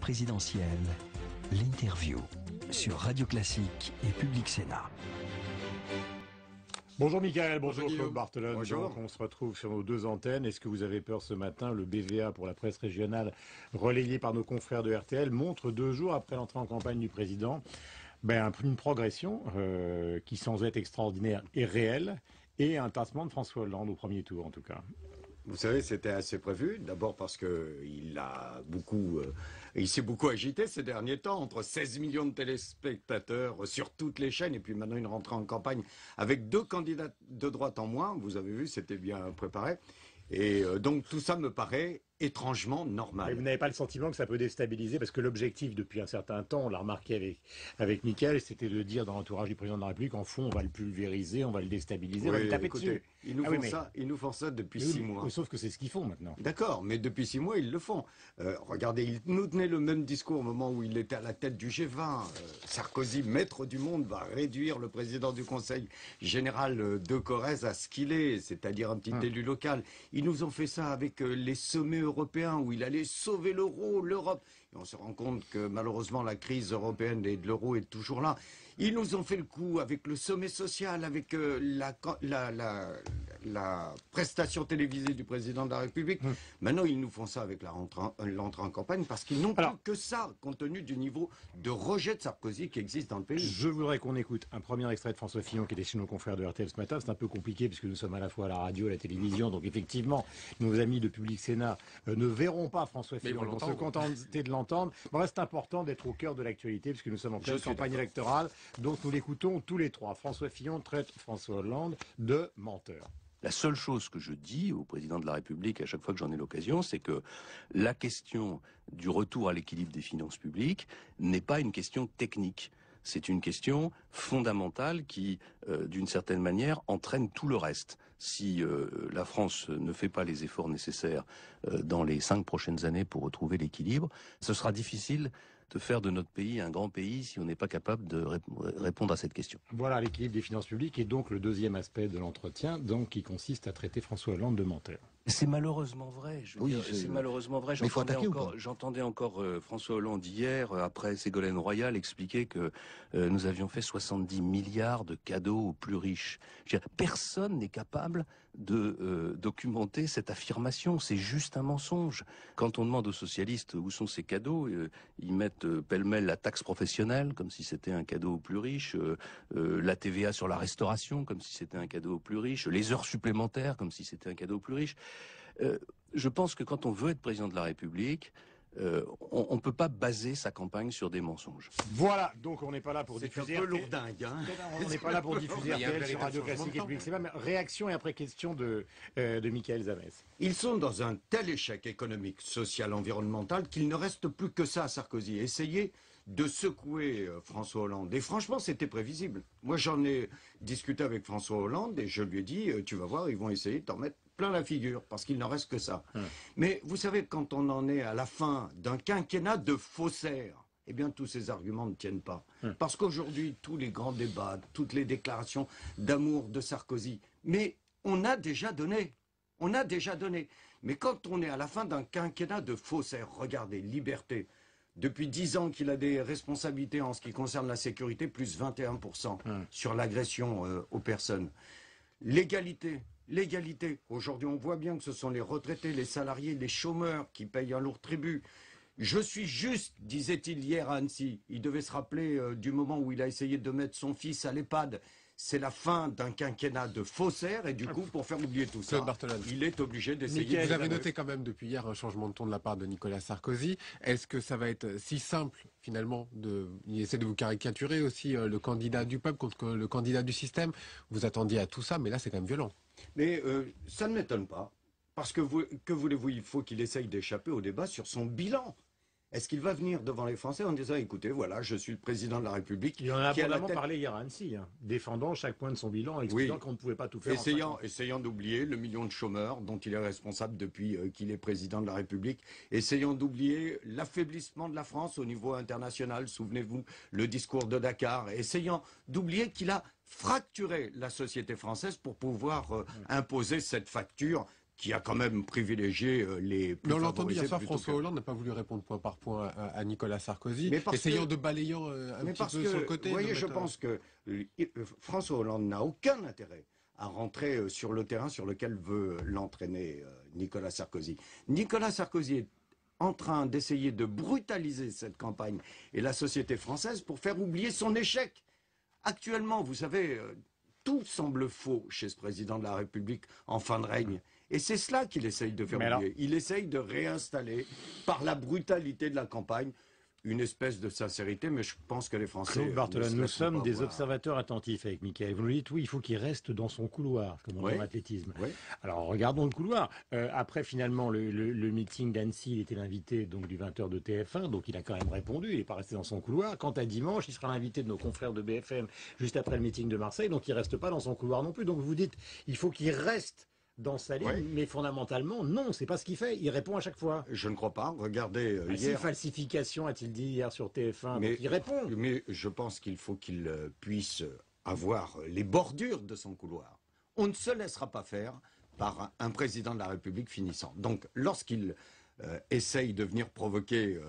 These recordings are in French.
présidentielle, l'interview sur Radio Classique et Public Sénat. Bonjour Mickaël, bonjour Claude Barthelone. Bonjour. Donc on se retrouve sur nos deux antennes. Est-ce que vous avez peur ce matin? Le BVA pour la presse régionale, relayé par nos confrères de RTL, montre 2 jours après l'entrée en campagne du président une progression qui, sans être extraordinaire, est réelle, et un tassement de François Hollande au premier tour en tout cas. Vous savez, c'était assez prévu. D'abord parce que il s'est beaucoup agité ces derniers temps, entre 16 millions de téléspectateurs sur toutes les chaînes, et puis maintenant une rentrée en campagne avec 2 candidats de droite en moins. Vous avez vu, c'était bien préparé. Et donc tout ça me paraît étrangement normal. Et vous n'avez pas le sentiment que ça peut déstabiliser, parce que l'objectif depuis un certain temps, on l'a remarqué avec Mickaël, c'était de dire dans l'entourage du président de la République, en fond, on va le pulvériser, on va le déstabiliser, on va le taper dessus. Ils nous font ça depuis 6 mois. Sauf que c'est ce qu'ils font maintenant. D'accord, mais depuis 6 mois, ils le font. Regardez, ils nous tenaient le même discours au moment où il était à la tête du G20. Sarkozy, maître du monde, va réduire le président du Conseil général de Corrèze à ce qu'il est, c'est-à-dire un petit élu local. Ils nous ont fait ça avec les sommets européens où il allait sauver l'euro, l'Europe. Et on se rend compte que malheureusement la crise européenne et de l'euro est toujours là. Ils nous ont fait le coup avec le sommet social, avec la prestation télévisée du président de la République. Maintenant, ils nous font ça avec l'entrée en campagne parce qu'ils n'ont plus que ça, compte tenu du niveau de rejet de Sarkozy qui existe dans le pays. Je voudrais qu'on écoute un premier extrait de François Fillon qui était chez nos confrères de RTL ce matin. C'est un peu compliqué puisque nous sommes à la fois à la radio et à la télévision. Donc effectivement, nos amis de Public Sénat ne verront pas François Fillon. Ils vont se contenter de l'entendre. Bon, c'est important d'être au cœur de l'actualité puisque nous sommes en pleine campagne électorale. Donc nous l'écoutons tous les trois. François Fillon traite François Hollande de menteur. La seule chose que je dis au président de la République à chaque fois que j'en ai l'occasion, c'est que la question du retour à l'équilibre des finances publiques n'est pas une question technique. C'est une question fondamentale qui, d'une certaine manière, entraîne tout le reste. Si la France ne fait pas les efforts nécessaires dans les 5 prochaines années pour retrouver l'équilibre, ce sera difficile de faire de notre pays un grand pays si on n'est pas capable de répondre à cette question. Voilà l'équilibre des finances publiques et donc le deuxième aspect de l'entretien, donc qui consiste à traiter François Hollande de menteur. C'est malheureusement vrai. C'est malheureusement vrai. J'entendais encore François Hollande hier, après Ségolène Royal, expliquer que nous avions fait 70 milliards de cadeaux aux plus riches. Personne n'est capable de documenter cette affirmation. C'est juste un mensonge. Quand on demande aux socialistes où sont ces cadeaux, ils mettent pêle-mêle la taxe professionnelle, comme si c'était un cadeau aux plus riches, la TVA sur la restauration, comme si c'était un cadeau aux plus riches, les heures supplémentaires, comme si c'était un cadeau aux plus riches. Je pense que quand on veut être président de la République, on ne peut pas baser sa campagne sur des mensonges. Voilà, donc on n'est pas là pour diffuser... C'est un peu lourdingue, hein. On n'est pas là pour diffuser RTL sur Radio Classique et Public Sénat. Réaction et après question de Mickaël Zamès. Ils sont dans un tel échec économique, social, environnemental qu'il ne reste plus que ça à Sarkozy. Essayez de secouer François Hollande. Et franchement, c'était prévisible. Moi, j'en ai discuté avec François Hollande et je lui ai dit, tu vas voir, ils vont essayer de t'en mettre plein la figure, parce qu'il n'en reste que ça. Mais vous savez, quand on en est à la fin d'un quinquennat de faussaires, eh bien, tous ces arguments ne tiennent pas. Parce qu'aujourd'hui, tous les grands débats, toutes les déclarations d'amour de Sarkozy, mais on a déjà donné. On a déjà donné. Mais quand on est à la fin d'un quinquennat de faussaires, regardez, Liberté, depuis 10 ans qu'il a des responsabilités en ce qui concerne la sécurité, plus 21% sur l'agression aux personnes. L'égalité. Aujourd'hui, on voit bien que ce sont les retraités, les salariés, les chômeurs qui payent un lourd tribut. Je suis juste, disait-il hier à Annecy. Il devait se rappeler du moment où il a essayé de mettre son fils à l'EHPAD. C'est la fin d'un quinquennat de faussaires et du coup, pour faire oublier tout ça, il est obligé d'essayer... Vous avez noté quand même depuis hier un changement de ton de la part de Nicolas Sarkozy. Est-ce que ça va être si simple, finalement, il essaie de vous caricaturer aussi le candidat du peuple contre le candidat du système? Vous attendiez à tout ça, mais là, c'est quand même violent. Mais ça ne m'étonne pas. Parce que, que voulez-vous, il faut qu'il essaye d'échapper au débat sur son bilan. Est-ce qu'il va venir devant les Français en disant, écoutez, voilà, je suis le président de la République. Il en a abondamment parlé hier à Annecy, défendant chaque point de son bilan, expliquant qu'on ne pouvait pas tout faire. Essayant d'oublier le million de chômeurs dont il est responsable depuis qu'il est président de la République. Essayant d'oublier l'affaiblissement de la France au niveau international. Souvenez-vous, le discours de Dakar. Essayant d'oublier qu'il a fracturé la société française pour pouvoir imposer cette facture qui a quand même privilégié les plus Mais on l'a entendu favorisés. hier soir, François Hollande n'a pas voulu répondre point par point à Nicolas Sarkozy, essayant de balayant un petit peu sur le côté. Vous voyez, je pense que François Hollande n'a aucun intérêt à rentrer sur le terrain sur lequel veut l'entraîner Nicolas Sarkozy. Nicolas Sarkozy est en train d'essayer de brutaliser cette campagne et la société française pour faire oublier son échec. Actuellement, vous savez, tout semble faux chez ce président de la République en fin de règne. Et c'est cela qu'il essaye de faire oublier. Il essaye de réinstaller, par la brutalité de la campagne, une espèce de sincérité, mais je pense que les Français... Claude Barthelone, nous sommes des observateurs attentifs avec Mickaël. Vous nous dites, oui, il faut qu'il reste dans son couloir, comme on dit en athlétisme. Oui. Alors, regardons le couloir. Après, finalement, le meeting d'Annecy, il était l'invité donc du 20h de TF1, donc il a quand même répondu, il n'est pas resté dans son couloir. Quant à dimanche, il sera l'invité de nos confrères de BFM, juste après le meeting de Marseille, donc il ne reste pas dans son couloir non plus. Donc vous dites, il faut qu'il reste dans sa ligne, mais fondamentalement, non, c'est pas ce qu'il fait. Il répond à chaque fois. Je ne crois pas. Regardez, hier... falsification, a-t-il dit hier sur TF1, mais il répond. Mais je pense qu'il faut qu'il puisse avoir les bordures de son couloir. On ne se laissera pas faire par un président de la République finissant. Donc, lorsqu'il essaye de venir provoquer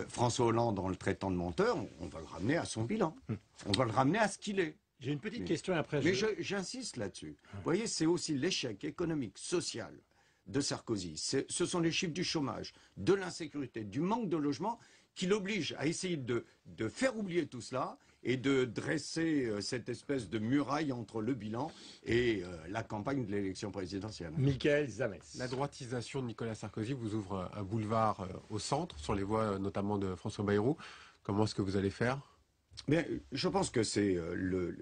François Hollande en le traitant de menteur, on va le ramener à son bilan. On va le ramener à ce qu'il est. J'ai une petite question après. Mais j'insiste là-dessus. Vous voyez, c'est aussi l'échec économique, social de Sarkozy. Ce sont les chiffres du chômage, de l'insécurité, du manque de logement qui l'obligent à essayer de faire oublier tout cela et de dresser cette espèce de muraille entre le bilan et la campagne de l'élection présidentielle. Mickaël Zamès. La droitisation de Nicolas Sarkozy vous ouvre un boulevard au centre, sur les voies notamment de François Bayrou. Comment est-ce que vous allez faire ? Mais je pense que c'est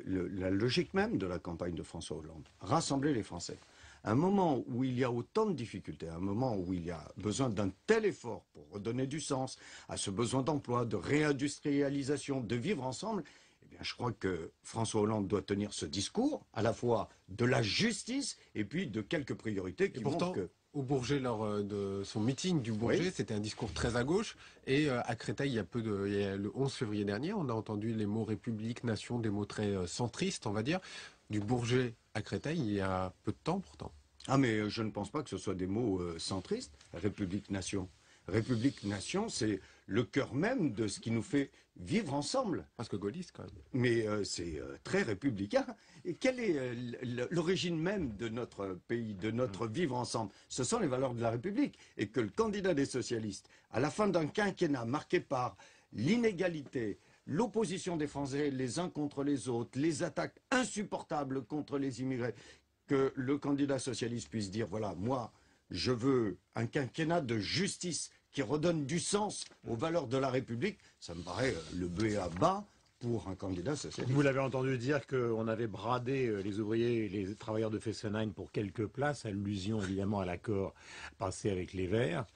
la logique même de la campagne de François Hollande. Rassembler les Français. À un moment où il y a autant de difficultés, à un moment où il y a besoin d'un tel effort pour redonner du sens à ce besoin d'emploi, de réindustrialisation, de vivre ensemble, eh bien, je crois que François Hollande doit tenir ce discours, à la fois de la justice et puis de quelques priorités qui montrent que... Au Bourget, lors de son meeting du Bourget, c'était un discours très à gauche. Et à Créteil, il y a le 11 février dernier, on a entendu les mots République, Nation, des mots très centristes, on va dire. Du Bourget à Créteil, il y a peu de temps pourtant. Ah mais je ne pense pas que ce soit des mots centristes, République, Nation. République, Nation, c'est le cœur même de ce qui nous fait vivre ensemble. Parce que gaulliste quand même. Mais c'est très républicain. Et quelle est l'origine même de notre pays, de notre vivre ensemble? Ce sont les valeurs de la République. Et que le candidat des socialistes, à la fin d'un quinquennat marqué par l'inégalité, l'opposition des Français les uns contre les autres, les attaques insupportables contre les immigrés, que le candidat socialiste puisse dire, voilà, moi, je veux un quinquennat de justice qui redonne du sens aux valeurs de la République, ça me paraît le b.a.-ba pour un candidat socialiste. Vous l'avez entendu dire qu'on avait bradé les ouvriers et les travailleurs de Fessenheim pour quelques places, allusion évidemment à l'accord passé avec les Verts,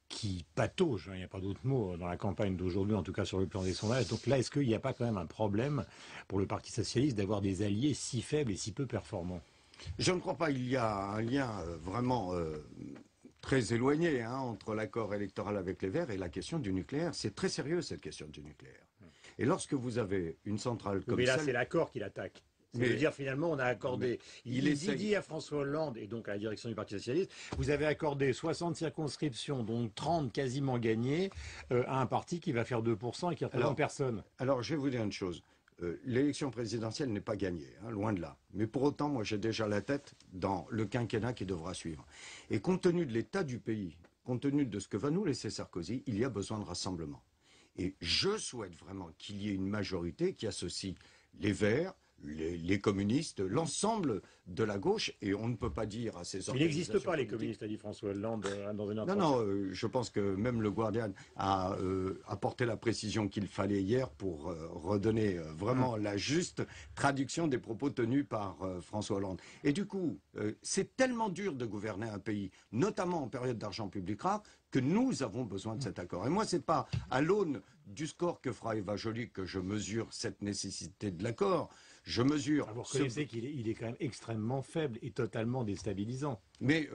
qui patauge, il n'y a pas d'autre mot, dans la campagne d'aujourd'hui, en tout cas sur le plan des sondages. Donc là, est-ce qu'il n'y a pas quand même un problème pour le Parti socialiste d'avoir des alliés si faibles et si peu performants? Je ne crois pas. Il y a un lien vraiment très éloigné entre l'accord électoral avec les Verts et la question du nucléaire. C'est très sérieux, cette question du nucléaire. Et lorsque vous avez une centrale comme mais là, celle... c'est l'accord qui l'attaque. C'est-à-dire, finalement, on a accordé... Il dit à François Hollande, et donc à la direction du Parti socialiste, vous avez accordé 60 circonscriptions, dont 30 quasiment gagnées, à un parti qui va faire 2% et qui représente personne. Alors, je vais vous dire une chose. L'élection présidentielle n'est pas gagnée, loin de là. Mais pour autant, moi, j'ai déjà la tête dans le quinquennat qui devra suivre. Et compte tenu de l'état du pays, compte tenu de ce que va nous laisser Sarkozy, il y a besoin de rassemblement. Et je souhaite vraiment qu'il y ait une majorité qui associe les Verts, les communistes, l'ensemble de la gauche, et on ne peut pas dire à ces organisations... Il n'existe pas les communistes, a dit François Hollande dans une interview. Non, je pense que même le Guardian a apporté la précision qu'il fallait hier pour redonner vraiment la juste traduction des propos tenus par François Hollande. Et du coup, c'est tellement dur de gouverner un pays, notamment en période d'argent public rare, que nous avons besoin de cet accord. Et moi, c'est pas à l'aune du score que fera Eva Joly que je mesure cette nécessité de l'accord. Je mesure... Vous reconnaissez qu'il est quand même extrêmement faible et totalement déstabilisant. Mais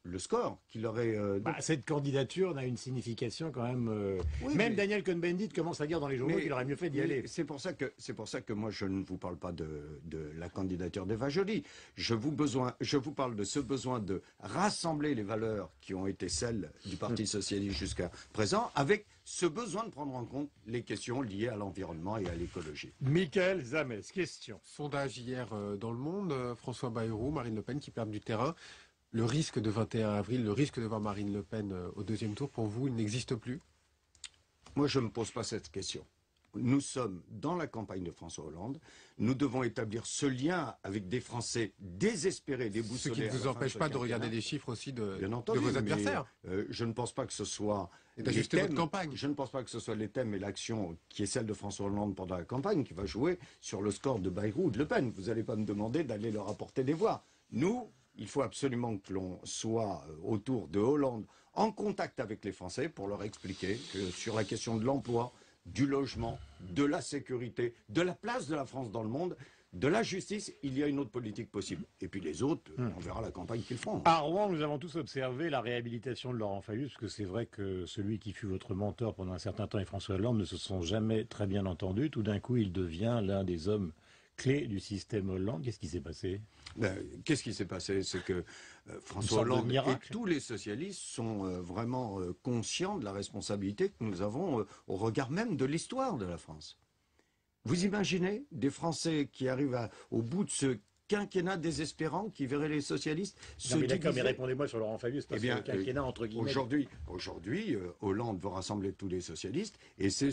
le score qu'il aurait... cette candidature n'a une signification quand même... même Daniel Cohn-Bendit commence à dire dans les journaux qu'il aurait mieux fait d'y aller. C'est pour ça que moi je ne vous parle pas de la candidature d'Eva Joly. Je vous parle de ce besoin de rassembler les valeurs qui ont été celles du Parti socialiste jusqu'à présent, avec ce besoin de prendre en compte les questions liées à l'environnement et à l'écologie. Michael Zamès, question. Sondage hier dans Le Monde, François Bayrou, Marine Le Pen qui perdent du terrain. Le risque de 21 avril, le risque de voir Marine Le Pen au deuxième tour, pour vous, il n'existe plus? Moi, je ne me pose pas cette question. Nous sommes dans la campagne de François Hollande. Nous devons établir ce lien avec des Français désespérés, déboussolés. Ce qui ne vous empêche pas de regarder les chiffres aussi de vos adversaires. Je ne pense pas que ce soit... Et d'ajuster votre campagne. Je ne pense pas que ce soit les thèmes et l'action qui est celle de François Hollande pendant la campagne qui va jouer sur le score de Bayrou ou de Le Pen. Vous n'allez pas me demander d'aller leur apporter des voix. Nous... Il faut absolument que l'on soit autour de Hollande en contact avec les Français pour leur expliquer que sur la question de l'emploi, du logement, de la sécurité, de la place de la France dans le monde, de la justice, il y a une autre politique possible. Et puis les autres, on verra la campagne qu'ils feront. À Rouen, nous avons tous observé la réhabilitation de Laurent Fabius, parce que c'est vrai que celui qui fut votre mentor pendant un certain temps et François Hollande ne se sont jamais très bien entendus. Tout d'un coup, il devient l'un des hommes clés du système Hollande. Qu'est-ce qui s'est passé? Qu'est-ce qui s'est passé? C'est que François Hollande et tous les socialistes sont vraiment conscients de la responsabilité que nous avons au regard même de l'histoire de la France. Vous imaginez des Français qui arrivent au bout de ce quinquennat désespérant qui verrait les socialistes se diviser. D'accord, mais répondez-moi sur Laurent Fabius, parce que le quinquennat entre guillemets... Aujourd'hui, Hollande veut rassembler tous les socialistes, et c'est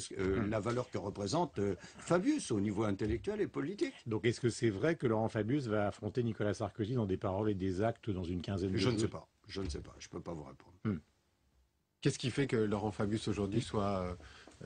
la valeur que représente Fabius au niveau intellectuel et politique. Donc est-ce que c'est vrai que Laurent Fabius va affronter Nicolas Sarkozy dans des paroles et des actes dans une quinzaine de jours? Je ne sais pas, je ne peux pas vous répondre. Qu'est-ce qui fait que Laurent Fabius aujourd'hui soit...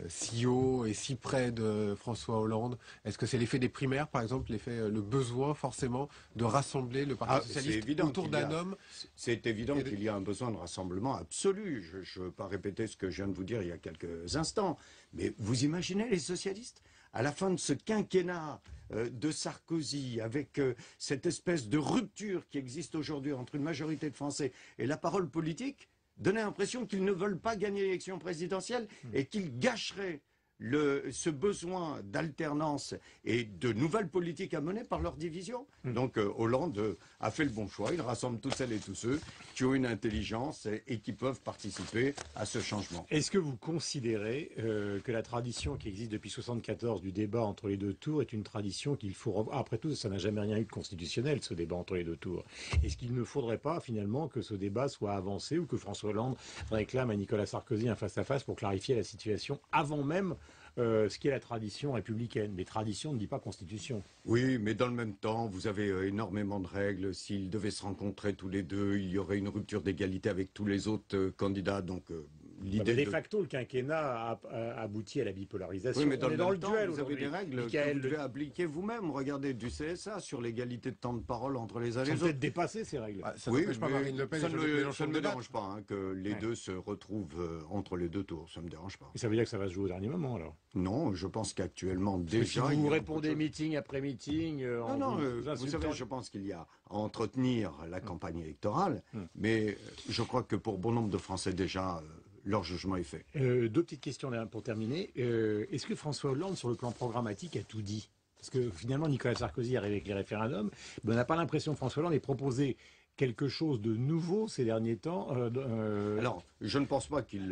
si haut et si près de François Hollande? Est-ce que c'est l'effet des primaires, par exemple, le besoin forcément de rassembler le Parti socialiste autour d'un homme? C'est évident qu'il y a un besoin de rassemblement absolu. Je ne veux pas répéter ce que je viens de vous dire il y a quelques instants, mais vous imaginez les socialistes à la fin de ce quinquennat de Sarkozy, avec cette espèce de rupture qui existe aujourd'hui entre une majorité de Français et la parole politique, donner l'impression qu'ils ne veulent pas gagner l'élection présidentielle et qu'ils gâcheraient ce besoin d'alternance et de nouvelles politiques à mener par leur division. Donc Hollande a fait le bon choix. Il rassemble toutes celles et tous ceux qui ont une intelligence et qui peuvent participer à ce changement. Est-ce que vous considérez que la tradition qui existe depuis 1974 du débat entre les deux tours est une tradition qu'il faut revoir? Après tout, ça n'a jamais rien eu de constitutionnel, ce débat entre les deux tours. Est-ce qu'il ne faudrait pas finalement que ce débat soit avancé ou que François Hollande réclame à Nicolas Sarkozy un face-à-face pour clarifier la situation avant même ce qui est la tradition républicaine? Mais tradition ne dit pas constitution. Oui, mais dans le même temps, vous avez énormément de règles. S'ils devaient se rencontrer tous les deux, il y aurait une rupture d'égalité avec tous les autres candidats. Donc l'idée de facto, le quinquennat a abouti à la bipolarisation. Oui, mais dans le temps, duel, vous avez des règles que vous devez appliquer vous-même. Regardez du CSA sur l'égalité de temps de parole entre les uns et les autres. peut-être dépasser ces règles. Ça n'empêche pas Marine Le Pen. Ça ne me dérange pas que les deux se retrouvent entre les deux tours. Ça ne me dérange pas. Et ça veut dire que ça va se jouer au dernier moment, alors? Non, je pense qu'actuellement déjà... Si vous répondez meeting après meeting... vous savez, je pense qu'il y a à entretenir la campagne électorale, mais je crois que pour bon nombre de Français déjà... leur jugement est fait. Deux petites questions pour terminer. Est-ce que François Hollande, sur le plan programmatique, a tout dit? Parce que finalement, Nicolas Sarkozy arrive avec les référendums. On n'a pas l'impression que François Hollande ait proposé quelque chose de nouveau ces derniers temps. Alors, je ne pense pas qu'il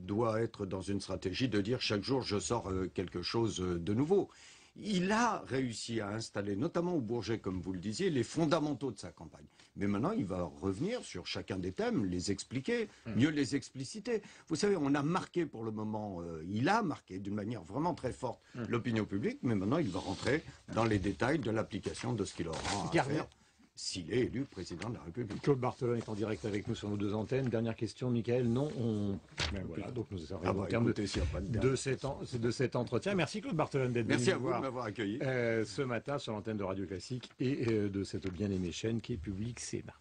doit être dans une stratégie de dire chaque jour je sors quelque chose de nouveau. Il a réussi à installer, notamment au Bourget, comme vous le disiez, les fondamentaux de sa campagne. Mais maintenant, il va revenir sur chacun des thèmes, les expliquer, mieux les expliciter. Vous savez, on a marqué pour le moment, il a marqué d'une manière vraiment très forte l'opinion publique, mais maintenant, il va rentrer dans les détails de l'application de ce qu'il aura à faire s'il est élu président de la République. Claude Barthelon est en direct avec nous sur nos deux antennes. Dernière question, Michael. Non, voilà, donc nous arrivons au terme de cet entretien. Merci Claude Barthelon d'être venu. Merci à vous de m'avoir accueilli. Ce matin sur l'antenne de Radio Classique et de cette bien aimée chaîne qui est Public Sénat.